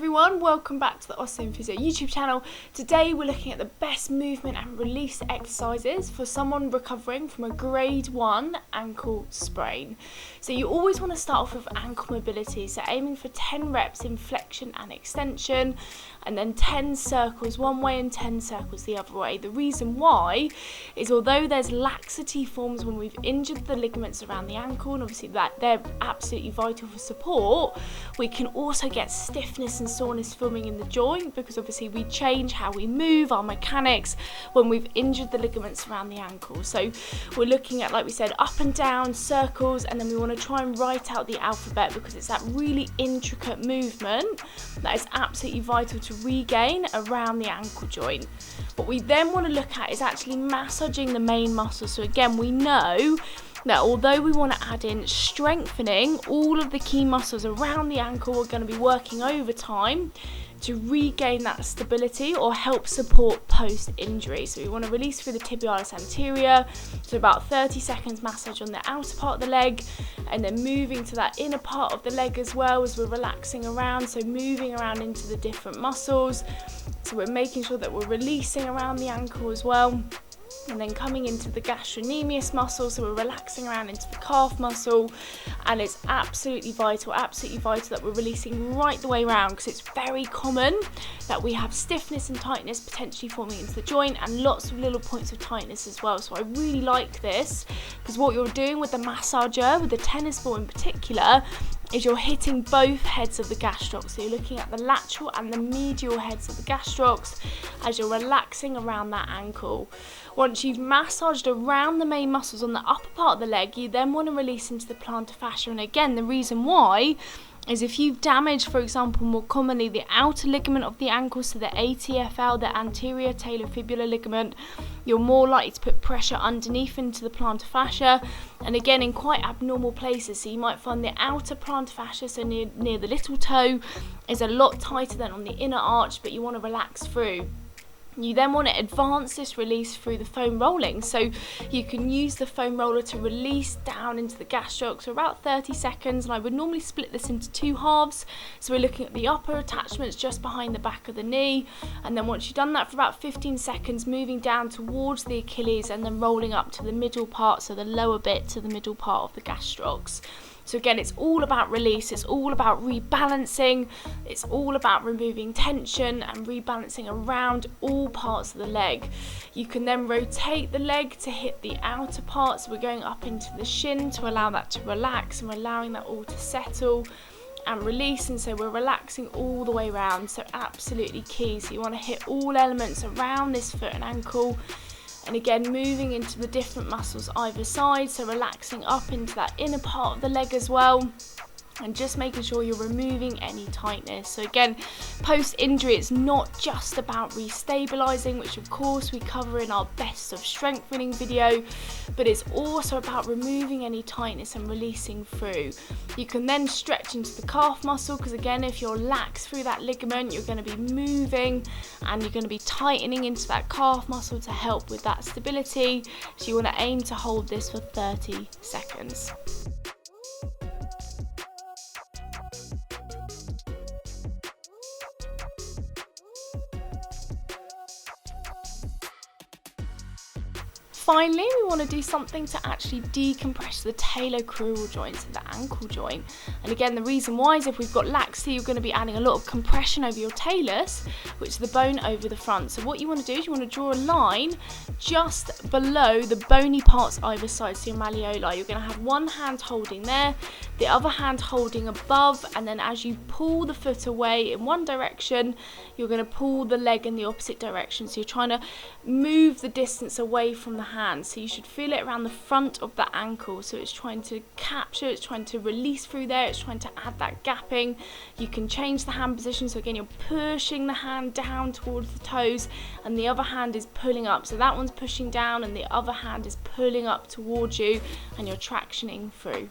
everyone, welcome back to the Awesome Physio YouTube channel. Today we're looking at the best movement and release exercises for someone recovering from a grade 1 ankle sprain. So you always want to start off with ankle mobility, so aiming for 10 reps in flexion and extension, and then 10 circles one way and 10 circles the other way. The reason why is although there's laxity forms when we've injured the ligaments around the ankle, and obviously that they're absolutely vital for support, we can also get stiffness and soreness forming in the joint because obviously we change how we move, our mechanics, when we've injured the ligaments around the ankle. So we're looking at, like we said, up and down, circles, and then we want to try and write out the alphabet because it's that really intricate movement that is absolutely vital to regain around the ankle joint. What we then want to look at is actually massaging the main muscle. So again, we know that although we want to add in strengthening, all of the key muscles around the ankle are going to be working overtime to regain that stability or help support post-injury. So we want to release through the tibialis anterior, so about 30 seconds massage on the outer part of the leg, and then moving to that inner part of the leg as well as we're relaxing around, so moving around into the different muscles. So we're making sure that we're releasing around the ankle as well. And then coming into the gastrocnemius muscle, so we're relaxing around into the calf muscle, and it's absolutely vital that we're releasing right the way around because it's very common that we have stiffness and tightness potentially forming into the joint and lots of little points of tightness as well. So I really like this because what you're doing with the massager, with the tennis ball in particular, is you're hitting both heads of the gastroc. So you're looking at the lateral and the medial heads of the gastrocs as you're relaxing around that ankle. Once you've massaged around the main muscles on the upper part of the leg, you then want to release into the plantar fascia. And again, the reason why is if you've damaged, for example, more commonly the outer ligament of the ankle, so the ATFL, the anterior talofibular ligament, you're more likely to put pressure underneath into the plantar fascia, and again in quite abnormal places. So you might find the outer plantar fascia, so near the little toe, is a lot tighter than on the inner arch, but you want to relax through. You then want to advance this release through the foam rolling, so you can use the foam roller to release down into the gastroc, so about 30 seconds, and I would normally split this into two halves. So we're looking at the upper attachments just behind the back of the knee, and then once you've done that for about 15 seconds, moving down towards the Achilles and then rolling up to the middle part, so the lower bit to the middle part of the gastrocs. So again, it's all about release, it's all about rebalancing, it's all about removing tension and rebalancing around all parts of the leg. You can then rotate the leg to hit the outer part, so we're going up into the shin to allow that to relax, and we're allowing that all to settle and release, and so we're relaxing all the way around, so absolutely key. So you want to hit all elements around this foot and ankle. And again, moving into the different muscles either side, so relaxing up into that inner part of the leg as well, and just making sure you're removing any tightness. So again, post-injury, it's not just about restabilizing, which of course we cover in our best of strengthening video, but it's also about removing any tightness and releasing through. You can then stretch into the calf muscle because again, if you're lax through that ligament, you're going to be moving and you're going to be tightening into that calf muscle to help with that stability. So you want to aim to hold this for 30 seconds. Finally, we want to do something to actually decompress the talocrural joint, so the ankle joint. And again, the reason why is if we've got laxity, you're going to be adding a lot of compression over your talus, which is the bone over the front. So what you want to do is you want to draw a line just below the bony parts either side, so your malleoli. You're going to have one hand holding there, the other hand holding above, and then as you pull the foot away in one direction, you're going to pull the leg in the opposite direction. So you're trying to move the distance away from the hand, so you should feel it around the front of the ankle, so it's trying to capture, it's trying to release through there, it's trying to add that gapping. You can change the hand position, so again you're pushing the hand down towards the toes and the other hand is pulling up, so that one's pushing down and the other hand is pulling up towards you and you're tractioning through.